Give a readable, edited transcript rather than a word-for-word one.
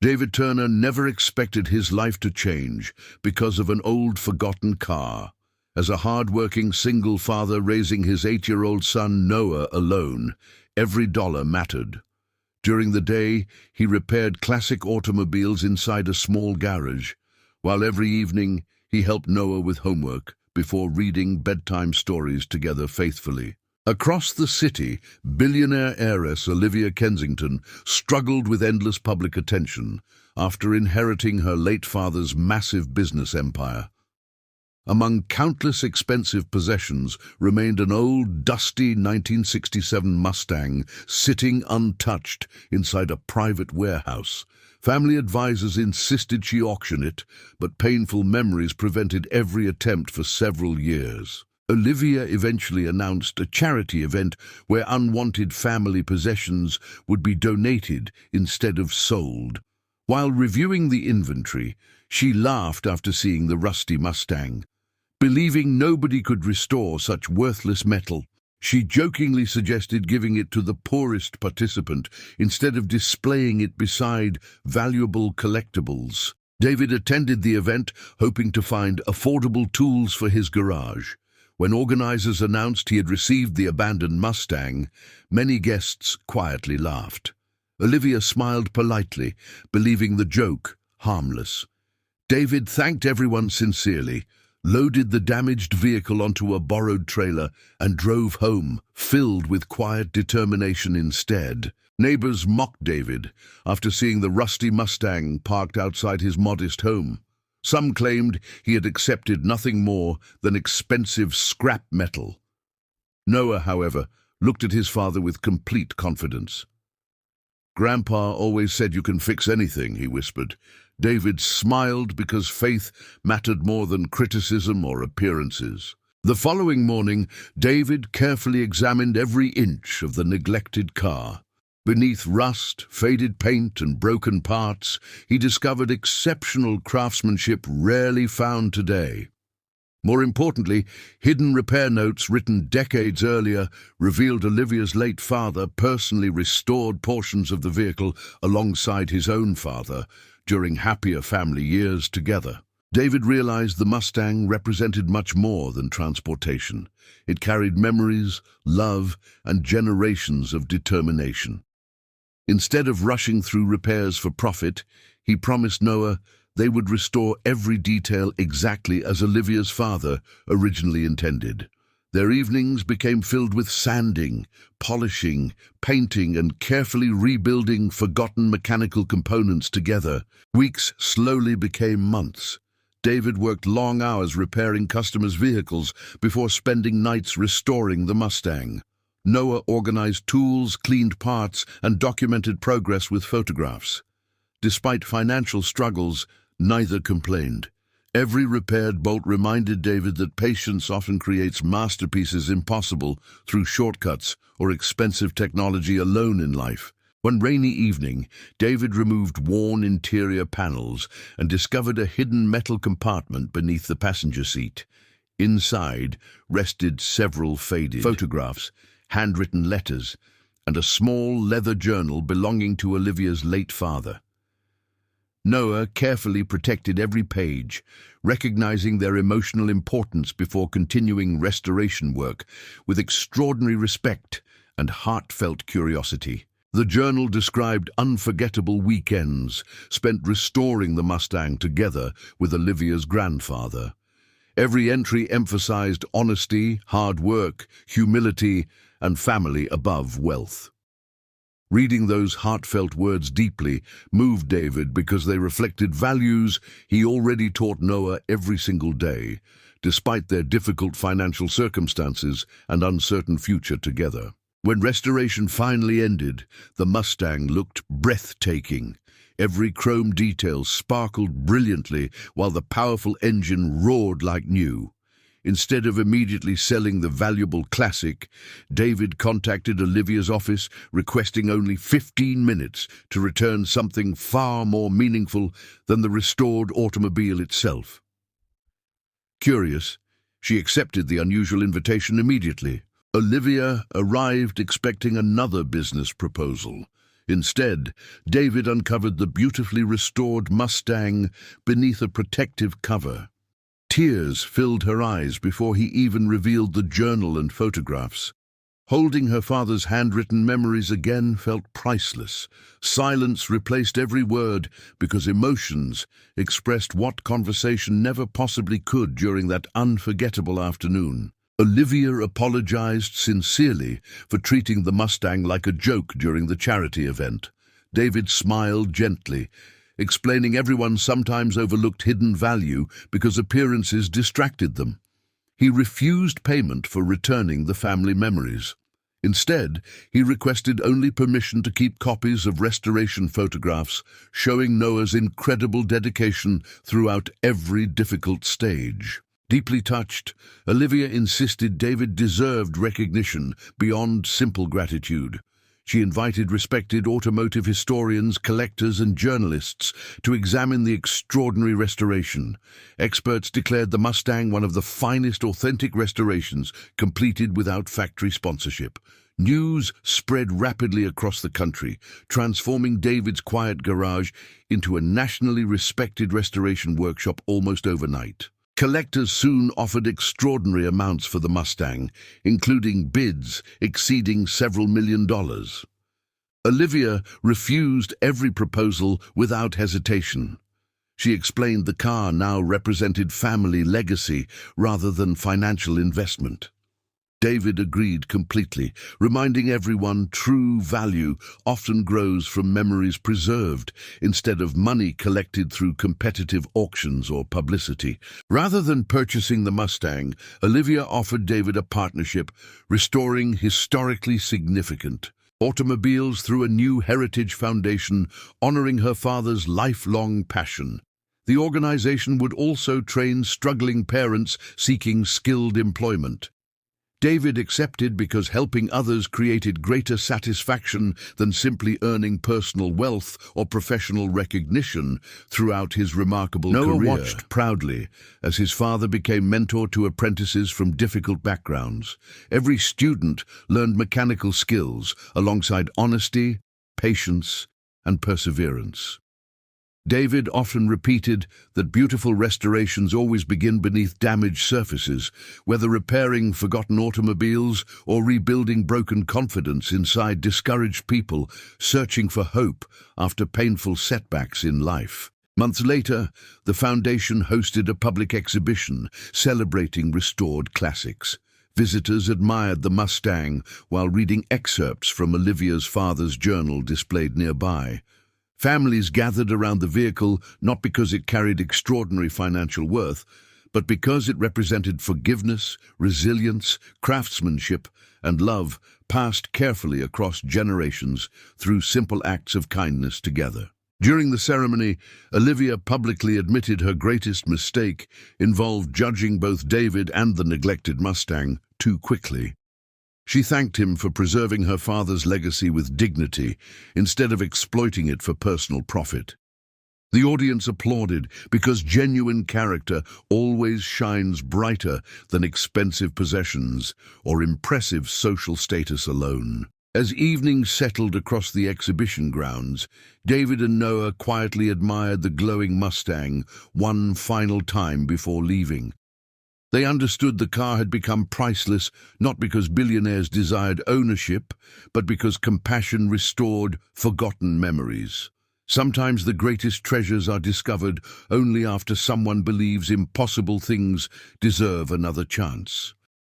David Turner never expected his life to change because of an old forgotten car. As a hard-working single father raising his 8-year-old son Noah alone, every dollar mattered. During the day, he repaired classic automobiles inside a small garage, while every evening he helped Noah with homework before reading bedtime stories together faithfully. Across the city, billionaire heiress Olivia Kensington struggled with endless public attention after inheriting her late father's massive business empire. Among countless expensive possessions remained an old, dusty 1967 Mustang sitting untouched inside a private warehouse. Family advisors insisted she auction it, but painful memories prevented every attempt for several years. Olivia eventually announced a charity event where unwanted family possessions would be donated instead of sold. While reviewing the inventory, she laughed after seeing the rusty Mustang. Believing nobody could restore such worthless metal, she jokingly suggested giving it to the poorest participant instead of displaying it beside valuable collectibles. David attended the event hoping to find affordable tools for his garage. When organizers announced he had received the abandoned Mustang, many guests quietly laughed. Olivia smiled politely, believing the joke harmless. David thanked everyone sincerely, loaded the damaged vehicle onto a borrowed trailer, and drove home, filled with quiet determination instead. Neighbors mocked David after seeing the rusty Mustang parked outside his modest home. Some claimed he had accepted nothing more than expensive scrap metal. Noah, however, looked at his father with complete confidence. "Grandpa always said you can fix anything," he whispered. David smiled because faith mattered more than criticism or appearances. The following morning, David carefully examined every inch of the neglected car. Beneath rust, faded paint, and broken parts, he discovered exceptional craftsmanship rarely found today. More importantly, hidden repair notes written decades earlier revealed Olivia's late father personally restored portions of the vehicle alongside his own father during happier family years together. David realized the Mustang represented much more than transportation. It carried memories, love, and generations of determination. Instead of rushing through repairs for profit, he promised Noah they would restore every detail exactly as Olivia's father originally intended. Their evenings became filled with sanding, polishing, painting, and carefully rebuilding forgotten mechanical components together. Weeks slowly became months. David worked long hours repairing customers' vehicles before spending nights restoring the Mustang. Noah organized tools, cleaned parts, and documented progress with photographs. Despite financial struggles, neither complained. Every repaired bolt reminded David that patience often creates masterpieces impossible through shortcuts or expensive technology alone in life. One rainy evening, David removed worn interior panels and discovered a hidden metal compartment beneath the passenger seat. Inside rested several faded photographs, handwritten letters, and a small leather journal belonging to Olivia's late father. Noah carefully protected every page, recognizing their emotional importance before continuing restoration work with extraordinary respect and heartfelt curiosity. The journal described unforgettable weekends spent restoring the Mustang together with Olivia's grandfather. Every entry emphasized honesty, hard work, humility, and family above wealth. Reading those heartfelt words deeply moved David because they reflected values he already taught Noah every single day, despite their difficult financial circumstances and uncertain future together. When restoration finally ended, the Mustang looked breathtaking. Every chrome detail sparkled brilliantly while the powerful engine roared like new. Instead of immediately selling the valuable classic, David contacted Olivia's office, requesting only 15 minutes to return something far more meaningful than the restored automobile itself. Curious, she accepted the unusual invitation immediately. Olivia arrived expecting another business proposal. Instead, David uncovered the beautifully restored Mustang beneath a protective cover. Tears filled her eyes before he even revealed the journal and photographs. Holding her father's handwritten memories again felt priceless. Silence replaced every word because emotions expressed what conversation never possibly could during that unforgettable afternoon. Olivia apologized sincerely for treating the Mustang like a joke during the charity event. David smiled gently, explaining everyone sometimes overlooked hidden value because appearances distracted them. He refused payment for returning the family memories. Instead, he requested only permission to keep copies of restoration photographs showing Noah's incredible dedication throughout every difficult stage. Deeply touched, Olivia insisted David deserved recognition beyond simple gratitude. She invited respected automotive historians, collectors, and journalists to examine the extraordinary restoration. Experts declared the Mustang one of the finest authentic restorations completed without factory sponsorship. News spread rapidly across the country, transforming David's quiet garage into a nationally respected restoration workshop almost overnight. Collectors soon offered extraordinary amounts for the Mustang, including bids exceeding several $1,000,000. Olivia refused every proposal without hesitation. She explained the car now represented family legacy rather than financial investment. David agreed completely, reminding everyone true value often grows from memories preserved instead of money collected through competitive auctions or publicity. Rather than purchasing the Mustang, Olivia offered David a partnership, restoring historically significant automobiles through a new heritage foundation honoring her father's lifelong passion. The organization would also train struggling parents seeking skilled employment. David accepted because helping others created greater satisfaction than simply earning personal wealth or professional recognition throughout his remarkable career. Noah watched proudly as his father became mentor to apprentices from difficult backgrounds. Every student learned mechanical skills alongside honesty, patience, and perseverance. David often repeated that beautiful restorations always begin beneath damaged surfaces, whether repairing forgotten automobiles or rebuilding broken confidence inside discouraged people searching for hope after painful setbacks in life. Months later, the foundation hosted a public exhibition celebrating restored classics. Visitors admired the Mustang while reading excerpts from Olivia's father's journal displayed nearby. Families gathered around the vehicle not because it carried extraordinary financial worth, but because it represented forgiveness, resilience, craftsmanship, and love passed carefully across generations through simple acts of kindness together. During the ceremony, Olivia publicly admitted her greatest mistake involved judging both David and the neglected Mustang too quickly. She thanked him for preserving her father's legacy with dignity instead of exploiting it for personal profit. The audience applauded because genuine character always shines brighter than expensive possessions or impressive social status alone. As evening settled across the exhibition grounds, David and Noah quietly admired the glowing Mustang one final time before leaving. They understood the car had become priceless not because billionaires desired ownership, but because compassion restored forgotten memories. Sometimes the greatest treasures are discovered only after someone believes impossible things deserve another chance.